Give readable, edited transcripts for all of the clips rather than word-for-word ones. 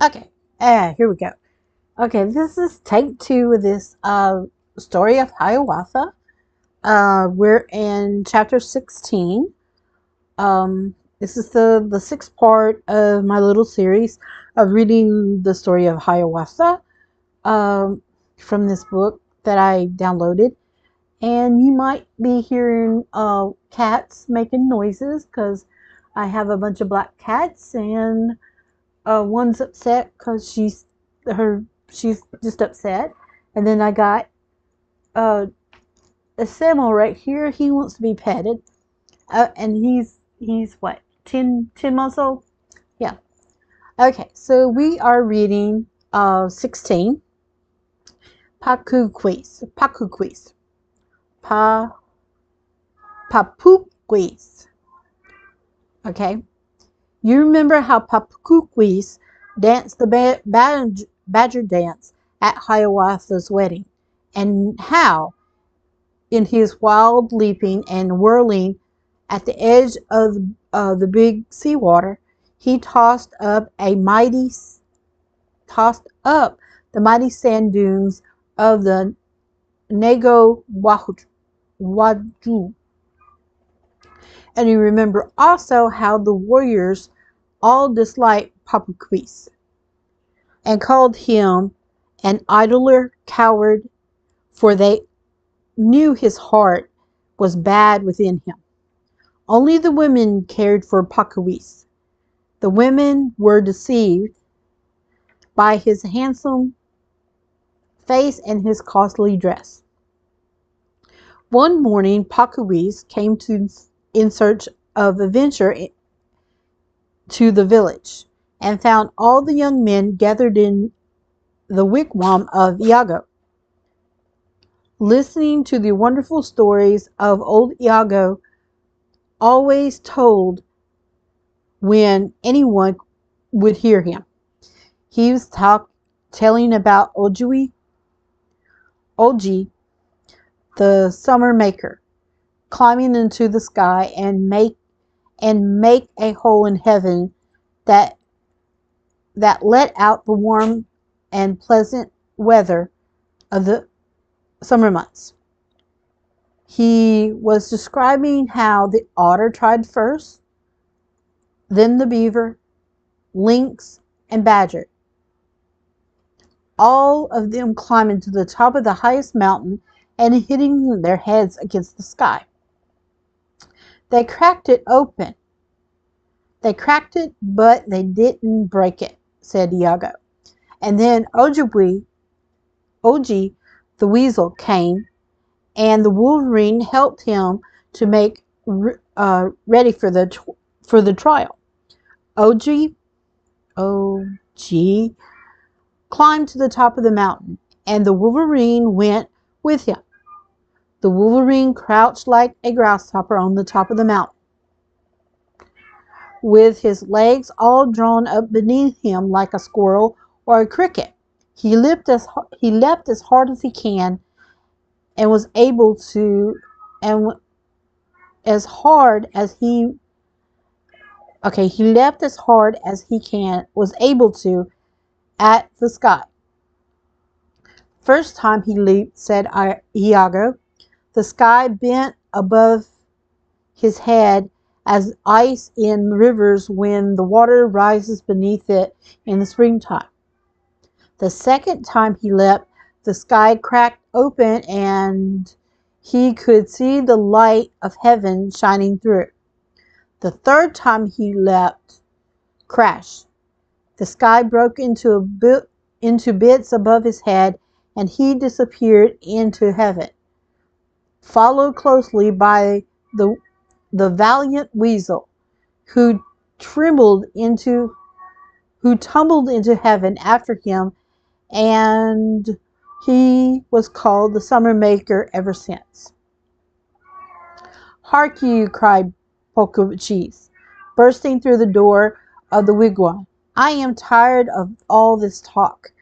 Okay, here we go. Okay, this is take 2 of this story of Hiawatha. We're in chapter 16. This is the sixth part of my little series of reading the story of Hiawatha from this book that I downloaded. And you might be hearing cats making noises because I have a bunch of black cats, and one's upset because she's just upset. And then I got a Samuel right here. He wants to be petted, and he's what, 10 months old? Yeah. Okay, so we are reading 16, PAU-PUK-KEEWIS. PAU-PUK-KEEWIS. Okay. You remember how PAU-PUK-KEEWIS danced the badger dance at Hiawatha's wedding, and how, in his wild leaping and whirling at the edge of the big seawater, he tossed up the mighty sand dunes of the Waju. And you remember also how the warriors all disliked PAU-PUK-KEEWIS and called him an idler coward, for they knew his heart was bad within him. Only the women cared for PAU-PUK-KEEWIS. The women were deceived by his handsome face and his costly dress. One morning PAU-PUK-KEEWIS came in search of adventure to the village, and found all the young men gathered in the wigwam of Iago, listening to the wonderful stories of old Iago, always told when anyone would hear him. He was telling about Oji, the summer maker, climbing into the sky and make a hole in heaven that let out the warm and pleasant weather of the summer months. He was describing how the otter tried first, then the beaver, lynx, and badger, all of them climbing to the top of the highest mountain and hitting their heads against the sky. They cracked it open. They cracked it, but they didn't break it, said Iago. And then Oji, the weasel, came, and the wolverine helped him to make ready for the trial. Oji climbed to the top of the mountain, and the wolverine went with him. The wolverine crouched like a grasshopper on the top of the mountain, with his legs all drawn up beneath him like a squirrel or a cricket. He leapt as hard as he can, and was able to, and as hard as he leapt as hard as he was able to at the sky. First time he leaped, said Iago, the sky bent above his head as ice in rivers when the water rises beneath it in the springtime. The second time he leapt, the sky cracked open and he could see the light of heaven shining through. The third time he leapt, crash, the sky broke into bits above his head, and he disappeared into heaven, followed closely by the valiant weasel, who tumbled into heaven after him, and he was called the Summer Maker ever since. "Hark you," cried PAU-KEEWIS, bursting through the door of the wigwam. "I am tired of all this talk.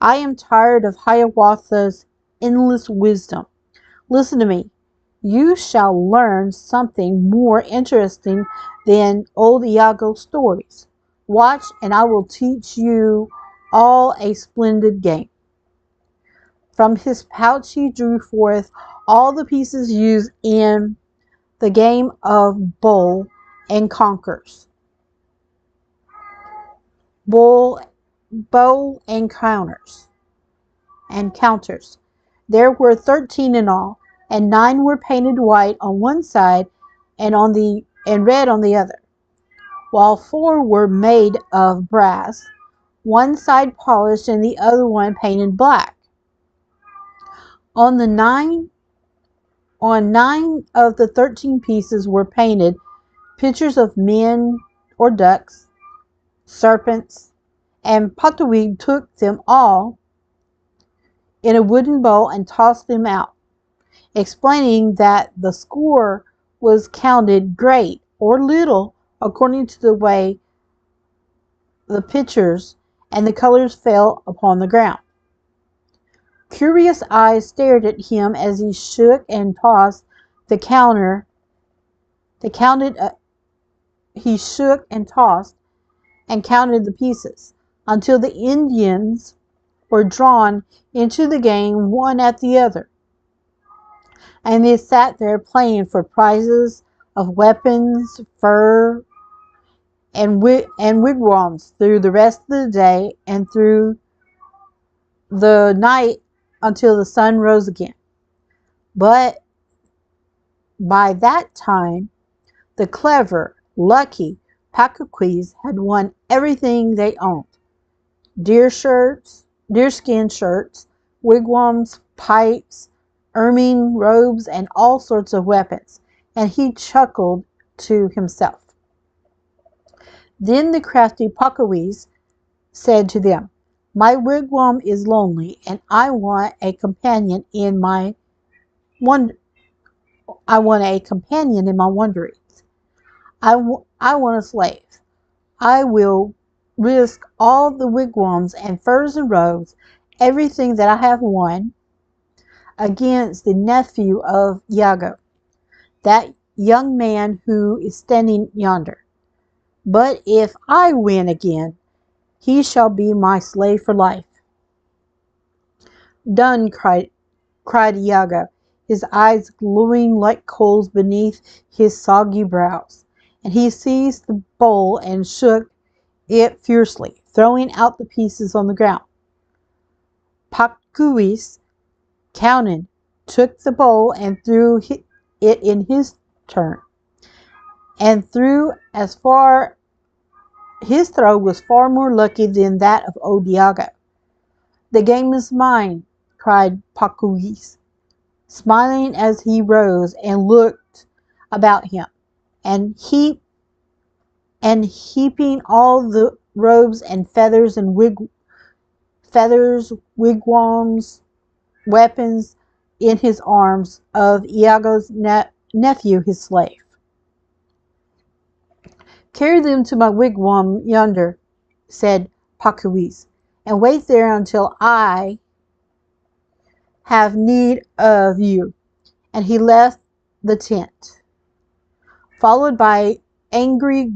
I am tired of Hiawatha's endless wisdom. Listen to me. You shall learn something more interesting than old Iago's stories. Watch, and I will teach you all a splendid game. From his pouch he drew forth all the pieces used in the game of bowl and conkers, bowl and counters. There were 13 in all, and 9 were painted white on one side and red on the other, while 4 were made of brass, one side polished and the other one painted black. On 9 of the 13 pieces were painted pictures of men or ducks, serpents, and PAU-PUK-KEEWIS took them all in a wooden bowl and tossed them out, explaining that the score was counted great or little according to the way the pictures and the colors fell upon the ground. Curious eyes stared at him as he shook and tossed the counter. He shook and tossed and counted the pieces until the Indians were drawn into the game one at the other, and they sat there playing for prizes of weapons, fur, and wigwams through the rest of the day and through the night until the sun rose again. But by that time, the clever, lucky PAU-PUK-KEEWIS had won everything they owned: deerskin shirts, wigwams, pipes, ermine robes, and all sorts of weapons, and he chuckled to himself. Then the crafty PAU-PUK-KEEWIS said to them, "My wigwam is lonely, and I want a companion in my wanderings. I want a slave. I will risk all the wigwams and furs and robes, everything that I have won, against the nephew of Iago, that young man who is standing yonder. But if I win again, he shall be my slave for life." "Done," cried Iago, his eyes glowing like coals beneath his soggy brows, and he seized the bowl and shook it fiercely, throwing out the pieces on the ground. PAU-PUK-KEEWIS counted, took the bowl and threw it in his turn, and his throw was far more lucky than that of old Iago. "The game is mine," cried PAU-PUK-KEEWIS, smiling as he rose and looked about him, and heaping all the robes and feathers, wigwams, weapons in his arms of Iago's nephew, his slave. "Carry them to my wigwam yonder," said PAU-PUK-KEEWIS, "and wait there until I have need of you." And he left the tent, followed by angry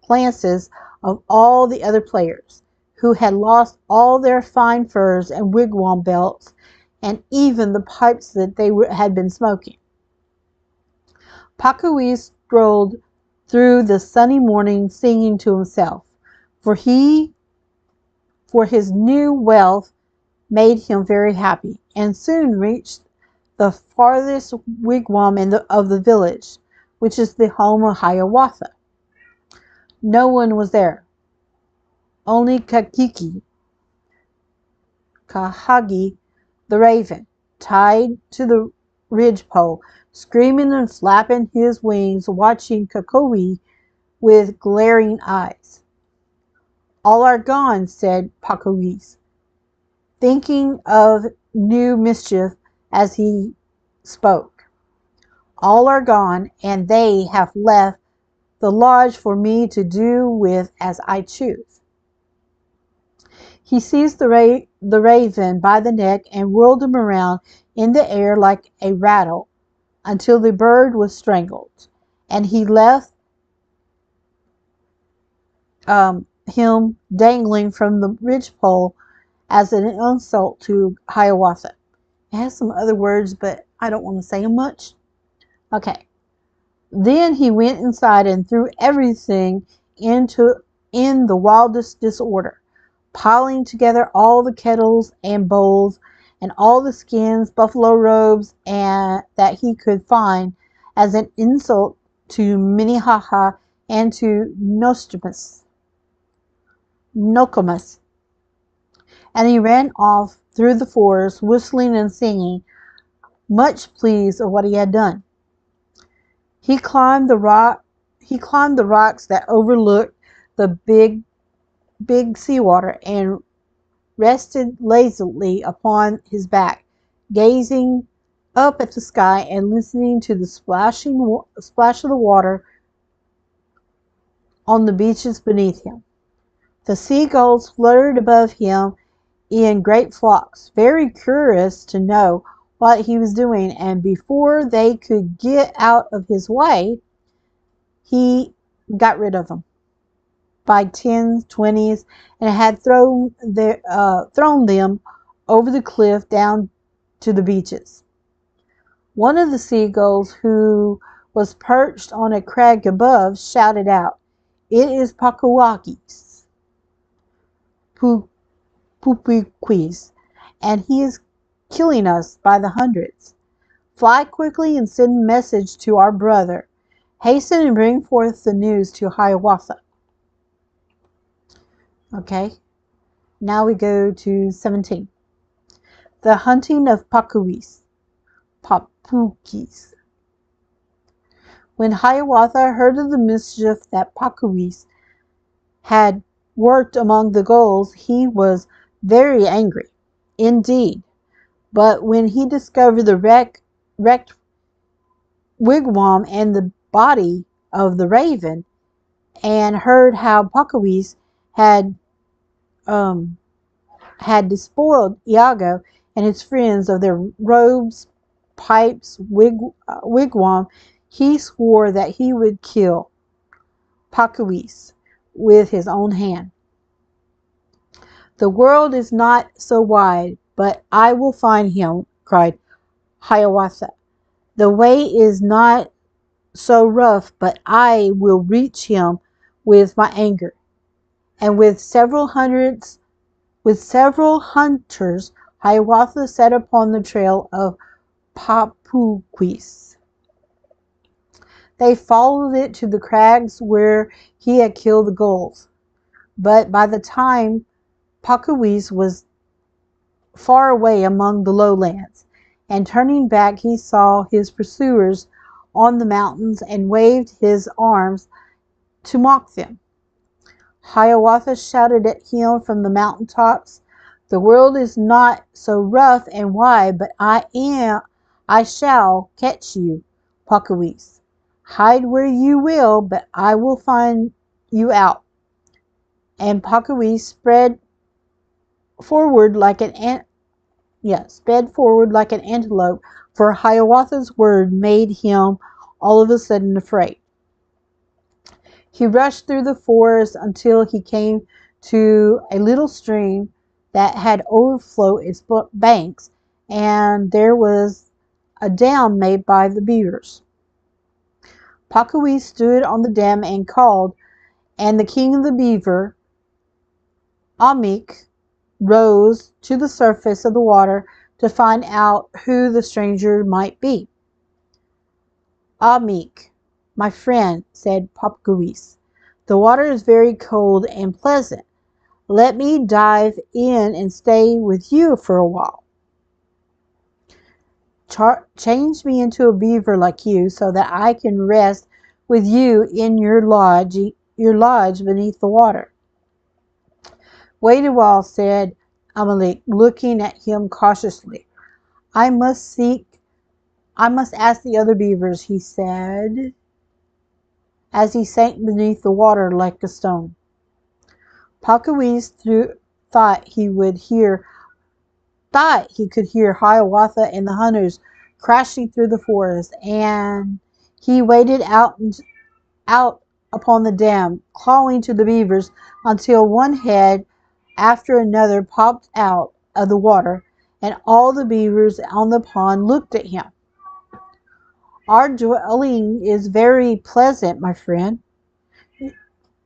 glances of all the other players, who had lost all their fine furs and wigwam belts, and even the pipes that they had been smoking. PAU-PUK-KEEWIS strolled through the sunny morning singing to himself, for his new wealth made him very happy, and soon reached the farthest wigwam of the village, which is the home of Hiawatha. No one was there, only Kahagi the raven, tied to the ridgepole, screaming and flapping his wings, watching Kakoi with glaring eyes. "All are gone," said PAU-PUK-KEEWIS, thinking of new mischief as he spoke. "All are gone, and they have left the lodge for me to do with as I choose." He seized the raven by the neck and whirled him around in the air like a rattle until the bird was strangled, and he left him dangling from the ridgepole as an insult to Hiawatha. It has some other words, but I don't want to say them much. Okay. Then he went inside and threw everything in the wildest disorder, piling together all the kettles and bowls and all the skins, buffalo robes, and that he could find as an insult to Minnehaha and to Nokomis. And he ran off through the forest, whistling and singing, much pleased at what he had done. He climbed the rocks that overlooked the big seawater and rested lazily upon his back, gazing up at the sky and listening to the splash of the water on the beaches beneath him. The seagulls fluttered above him in great flocks, very curious to know what he was doing, and before they could get out of his way, he got rid of them by tens, 20s, and had thrown them over the cliff down to the beaches. One of the seagulls, who was perched on a crag above, shouted out, "It is PAU-PUK-KEEWIS, PAU-PUK-KEEWIS, and he is killing us by the hundreds. Fly quickly and send a message to our brother. Hasten and bring forth the news to Hiawatha." Okay, now we go to 17. The hunting of PAU-PUK-KEEWIS. When Hiawatha heard of the mischief that PAU-PUK-KEEWIS had worked among the gulls, he was very angry indeed. But when he discovered the wrecked wigwam and the body of the raven, and heard how PAU-PUK-KEEWIS had despoiled Iago and his friends of their robes, pipes, wigwam, he swore that he would kill PAU-PUK-KEEWIS with his own hand. "The world is not so wide, but I will find him," cried Hiawatha. "The way is not so rough, but I will reach him with my anger." And with several hunters, Hiawatha set upon the trail of PAU-PUK-KEEWIS. They followed it to the crags where he had killed the gulls. But by the time PAU-PUK-KEEWIS was far away among the lowlands, and turning back he saw his pursuers on the mountains and waved his arms to mock them. Hiawatha shouted at him from the mountain tops, "The world is not so rough and wide, but I shall catch you, PAU-PUK-KEEWIS. Hide where you will, but I will find you out." And PAU-PUK-KEEWIS sped forward like an antelope, for Hiawatha's word made him all of a sudden afraid. He rushed through the forest until he came to a little stream that had overflowed its banks, and there was a dam made by the beavers. PAU-PUK-KEEWIS stood on the dam and called, and the king of the beaver, Ahmeek, rose to the surface of the water to find out who the stranger might be. "Ahmeek, my friend," said PAU-PUK-KEEWIS, "the water is very cold and pleasant. Let me dive in and stay with you for a while. Change me into a beaver like you, so that I can rest with you in your lodge beneath the water." "Wait a while," said Ahmeek, looking at him cautiously. I must ask the other beavers," he said, as he sank beneath the water like a stone. PAU-PUK-KEEWIS thought he could hear Hiawatha and the hunters crashing through the forest, and he waded out upon the dam, calling to the beavers until one head after another popped out of the water, and all the beavers on the pond looked at him. Our dwelling is very pleasant, my friend.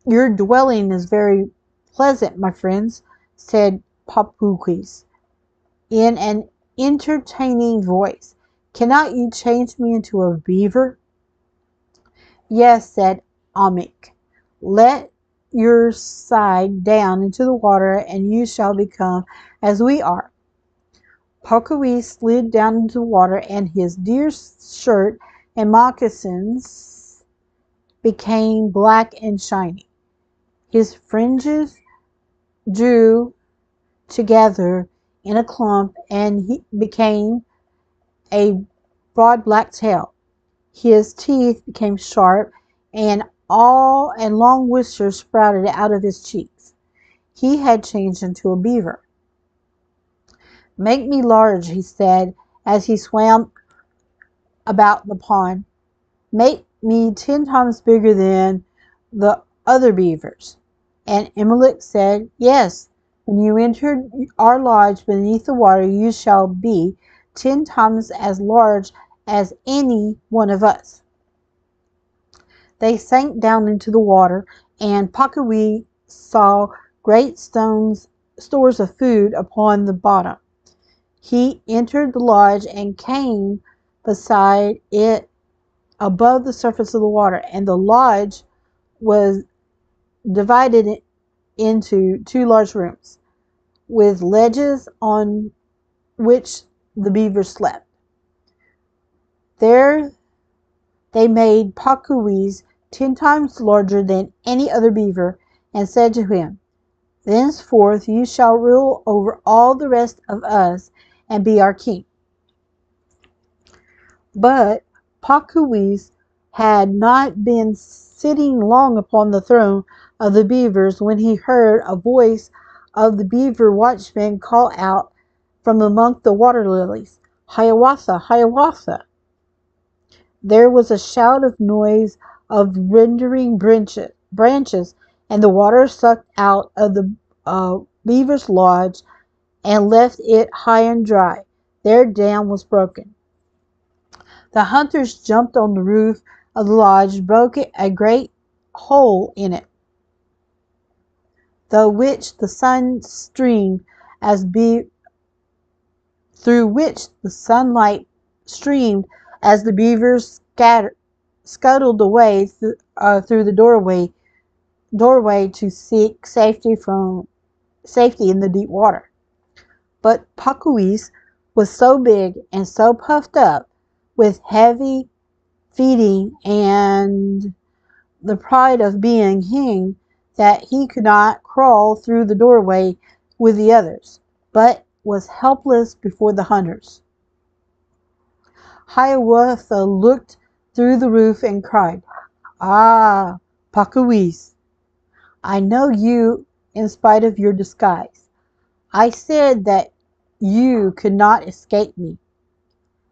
Your dwelling is very pleasant, my friends, said PAU-PUK-KEEWIS in an entertaining voice. Cannot you change me into a beaver? Yes, said Amik. Let your side down into the water and you shall become as we are. PAU-KEEWIS slid down into the water and his deer shirt and moccasins became black and shiny. His fringes drew together in a clump and he became a broad black tail. His teeth became sharp and long whiskers sprouted out of his cheeks. He had changed into a beaver. Make me large, he said as he swam about the pond. Make me 10 times bigger than the other beavers. And Amalek said, yes, when you enter our lodge beneath the water, you shall be 10 times as large as any one of us. They sank down into the water, and PAU-KEEWIS saw great stores of food upon the bottom. He entered the lodge and came beside it above the surface of the water, and the lodge was divided into 2 large rooms, with ledges on which the beavers slept. There they made PAU-KEEWIS 10 times larger than any other beaver, and said to him, Thenceforth you shall rule over all the rest of us, and be our king. But PAU-KEEWIS had not been sitting long upon the throne of the beavers when he heard a voice of the beaver watchman call out from among the water lilies, Hiawatha, Hiawatha. There was a shout of noise of rending branches, and the water sucked out of the beaver's lodge and left it high and dry. Their dam was broken. The hunters jumped on the roof of the lodge, broke a great hole in it, through which the sunlight streamed as the beavers scuttled away through the doorway to seek safety in the deep water. But PAU-KEEWIS was so big and so puffed up with heavy feeding and the pride of being king that he could not crawl through the doorway with the others, but was helpless before the hunters. Hiawatha looked through the roof and cried, Ah, PAU-KEEWIS, I know you in spite of your disguise. I said that you could not escape me.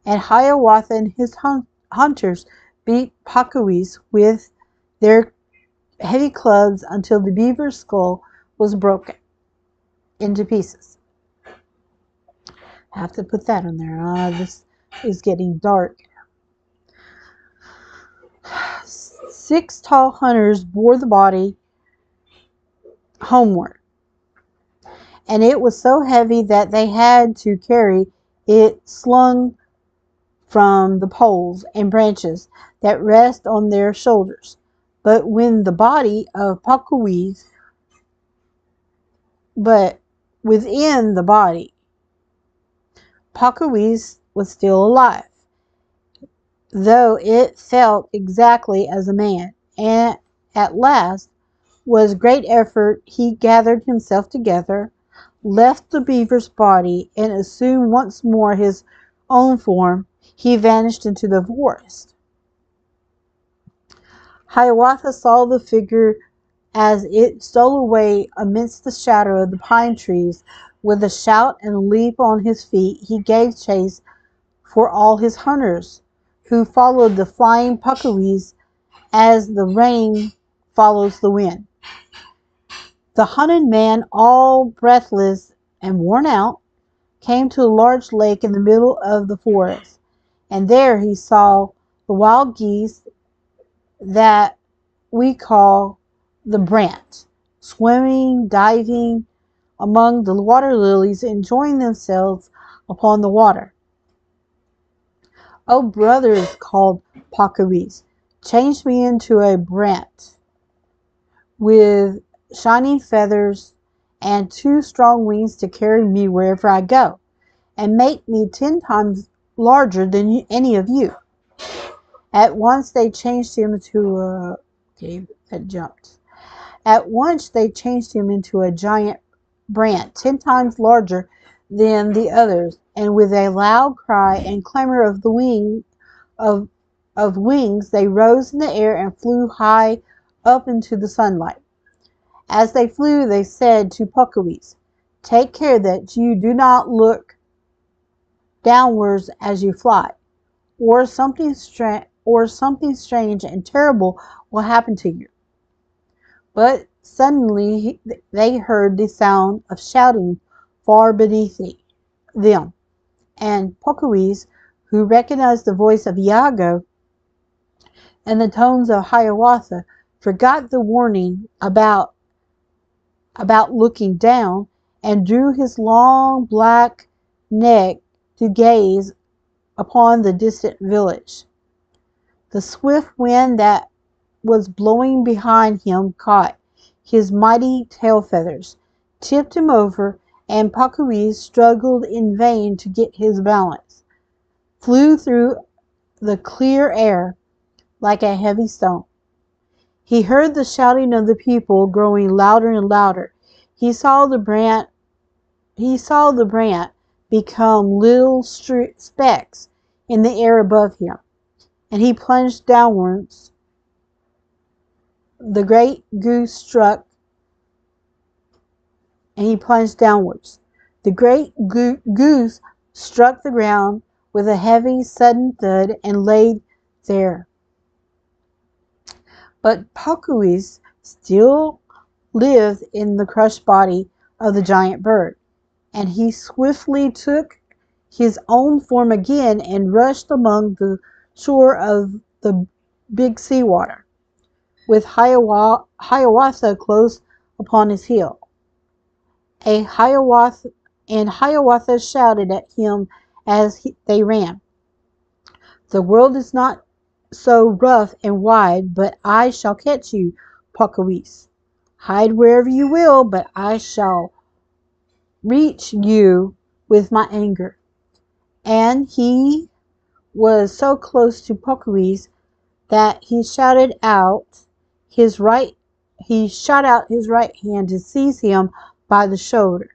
And Hiawatha and his hunters beat PAU-KEEWIS with their heavy clubs until the beaver's skull was broken into pieces. I have to put that on there. This is getting dark. 6 tall hunters bore the body homeward, and it was so heavy that they had to carry it slung from the poles and branches that rest on their shoulders. But when the body of PAU-KEEWIS, but within the body, PAU-KEEWIS was still alive, though it felt exactly as a man. And at last, with great effort, he gathered himself together, left the beaver's body, and assumed once more his own form. He vanished into the forest. Hiawatha saw the figure as it stole away amidst the shadow of the pine trees. With a shout and a leap on his feet, he gave chase for all his hunters, who followed the flying PAU-KEEWIS as the rain follows the wind. The hunted man, all breathless and worn out, came to a large lake in the middle of the forest, and there he saw the wild geese that we call the brant, swimming, diving among the water lilies, enjoying themselves upon the water. "Oh, brothers," called PAU-KEEWIS, "change me into a brant with shining feathers and 2 strong wings to carry me wherever I go, and make me 10 times larger than any of you." At once they changed him into a giant brant, 10 times larger than the others, and with a loud cry and clamor of the wings, they rose in the air and flew high up into the sunlight. As they flew, they said to PAU-KEEWIS, "Take care that you do not look downwards as you fly, or something strange and terrible will happen to you." But suddenly they heard the sound of shouting far beneath them, and PAU-KEEWIS, who recognized the voice of Iago and the tones of Hiawatha, forgot the warning about looking down, and drew his long black neck to gaze upon the distant village. The swift wind that was blowing behind him caught his mighty tail feathers, tipped him over, and PAU-KEEWIS struggled in vain to get his balance, flew through the clear air like a heavy stone. He heard the shouting of the people growing louder and louder. He saw the brant become little specks in the air above him, and he plunged downwards. The great goose struck the ground with a heavy, sudden thud and lay there. But PAU-KEEWIS still lived in the crushed body of the giant bird, and he swiftly took his own form again and rushed along the shore of the big seawater, with Hiawatha close upon his heel. Hiawatha shouted at him as they ran, "The world is not so rough and wide, but I shall catch you, PAU-KEEWIS. Hide wherever you will, but I shall reach you with my anger." And he was so close to PAU-KEEWIS that he shot out his right hand to seize him by the shoulder.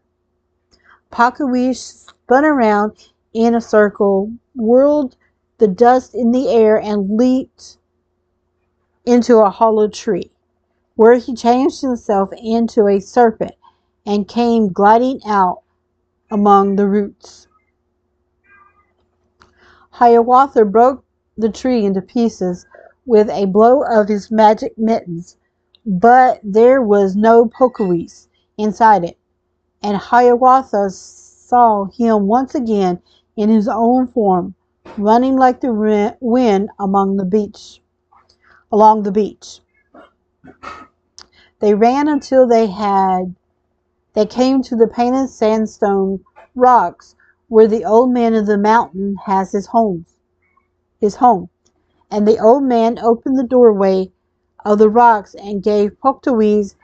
PAU-KEEWIS spun around in a circle, whirled the dust in the air, and leaped into a hollow tree, where he changed himself into a serpent and came gliding out among the roots. Hiawatha broke the tree into pieces with a blow of his magic mittens, but there was no PAU-KEEWIS inside it, and Hiawatha saw him once again in his own form, running like the wind along the beach. They ran until they came to the painted sandstone rocks where the old man of the mountain has his home. And the old man opened the doorway of the rocks and gave PAU-KEEWIS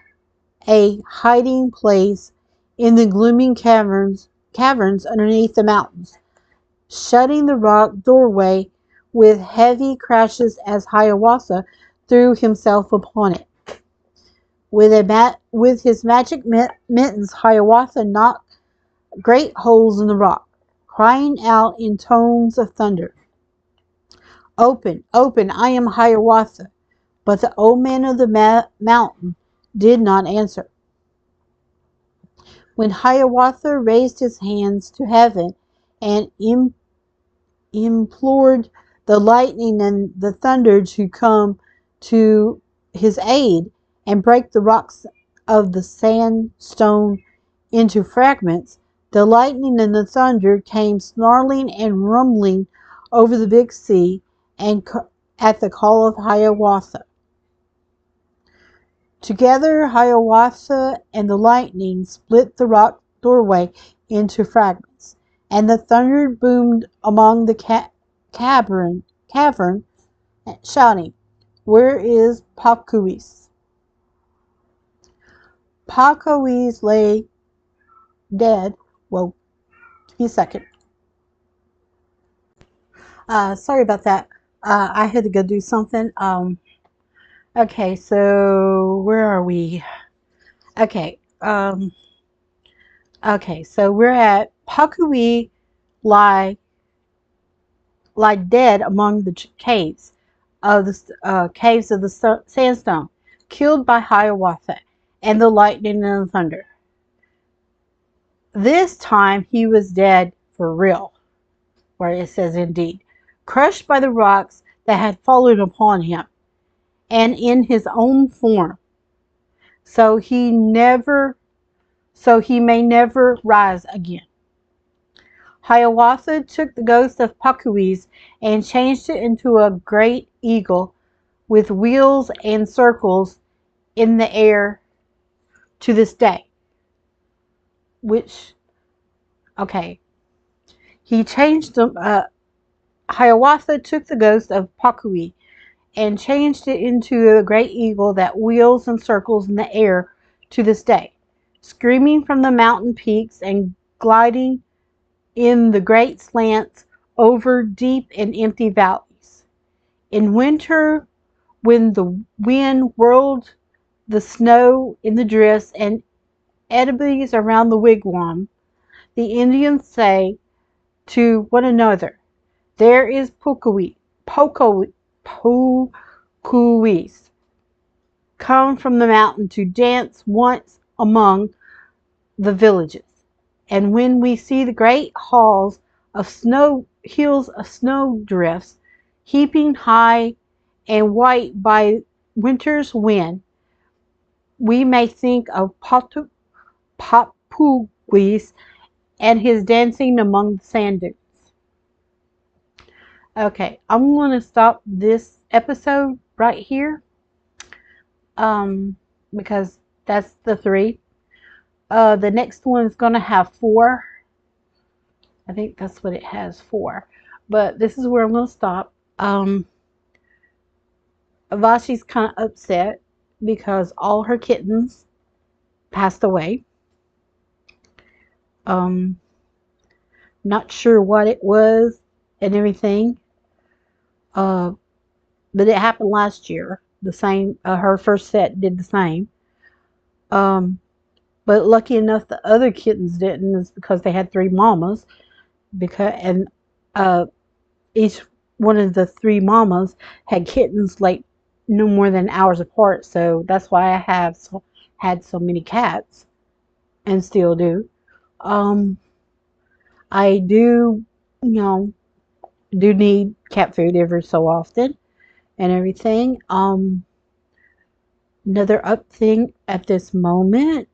a hiding place in the gloomy caverns underneath the mountains, shutting the rock doorway with heavy crashes as Hiawatha threw himself upon it. With his magic mittens, Hiawatha knocked great holes in the rock, crying out in tones of thunder, "Open, open, I am Hiawatha." But the old man of the mountain did not answer. When Hiawatha raised his hands to heaven and implored the lightning and the thunder to come to his aid, and break the rocks of the sandstone into fragments, the lightning and the thunder came snarling and rumbling over the big sea and at the call of Hiawatha. Together, Hiawatha and the lightning split the rock doorway into fragments, and the thunder boomed among the cavern, shouting, "Where is PAU-PUK-KEEWIS?" PAU-PUK-KEEWIS lay dead. Well, give me a second. Sorry about that. I had to go do something. Okay, so where are we? Okay, so we're at PAU-PUK-KEEWIS lie dead among the caves of the sandstone, killed by Hiawatha and the lightning and the thunder. This time he was dead for real, where it says indeed, crushed by the rocks that had fallen upon him, and in his own form, so he may never rise again. Hiawatha took the ghost of PAU-PUK-KEEWIS and changed it into a great eagle with wheels and circles in the air to this day. Hiawatha took the ghost of PAU-PUK-KEEWIS and changed it into a great eagle that wheels and circles in the air to this day, screaming from the mountain peaks and gliding in the great slants over deep and empty valleys. In winter, when the wind whirled the snow in the drifts and eddies around the wigwam, the Indians say to one another, "There is PAU-KEEWIS come from the mountain to dance once among the villages." And when we see the great hills of snowdrifts heaping high and white by winter's wind, we may think of PAU-PUK-KEEWIS and his dancing among the sand dunes. Okay, I'm going to stop this episode right here because that's the 3. The next one is going to have 4. I think that's what it has, 4. But this is where I'm going to stop. Vashi's kind of upset because all her kittens passed away. Not sure what it was and everything. But it happened last year. The same. Her first set did the same. But lucky enough, the other kittens didn't, is because they had 3 mamas. Each one of the 3 mamas had kittens like no more than hours apart. So that's why I had so many cats, and still do. I do, do need cat food every so often and everything. Another up thing at this moment,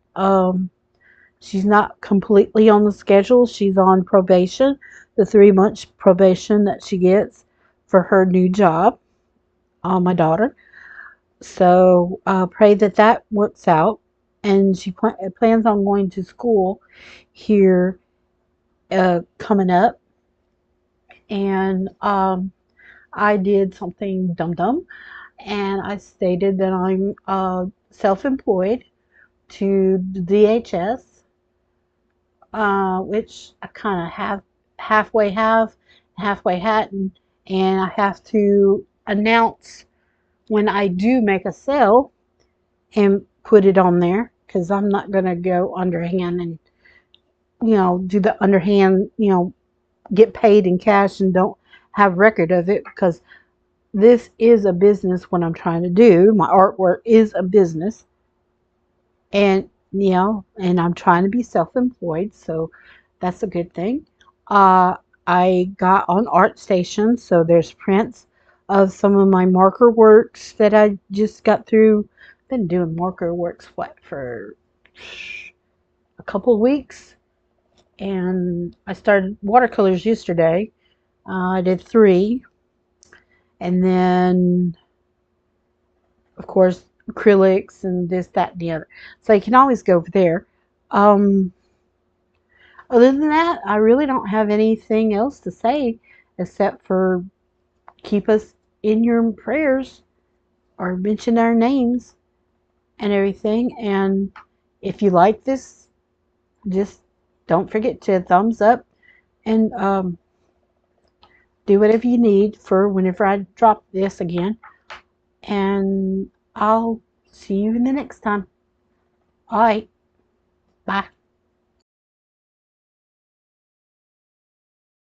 she's not completely on the schedule. She's on probation, the 3-month probation that she gets for her new job, my daughter. So pray that works out. And she plans on going to school here coming up. And I did something dumb, and I stated that I'm self-employed to the DHS, which I kind of halfway hadn't, and I have to announce when I do make a sale and put it on there, because I'm not going to go underhand and do the underhand, get paid in cash and don't have record of it, because this is a business. What I'm trying to do, my artwork is a business, and and I'm trying to be self-employed, so that's a good thing. I got on ArtStation, so there's prints of some of my marker works that I just got through been doing marker works for a couple of weeks, and I started watercolors yesterday. I did 3, and then of course acrylics and this, that, and the other. So you can always go over there. Other than that, I really don't have anything else to say except for keep us in your prayers or mention our names and everything. And if you like this, just don't forget to thumbs up and do whatever you need for whenever I drop this again. And I'll see you in the next time. All right. Bye.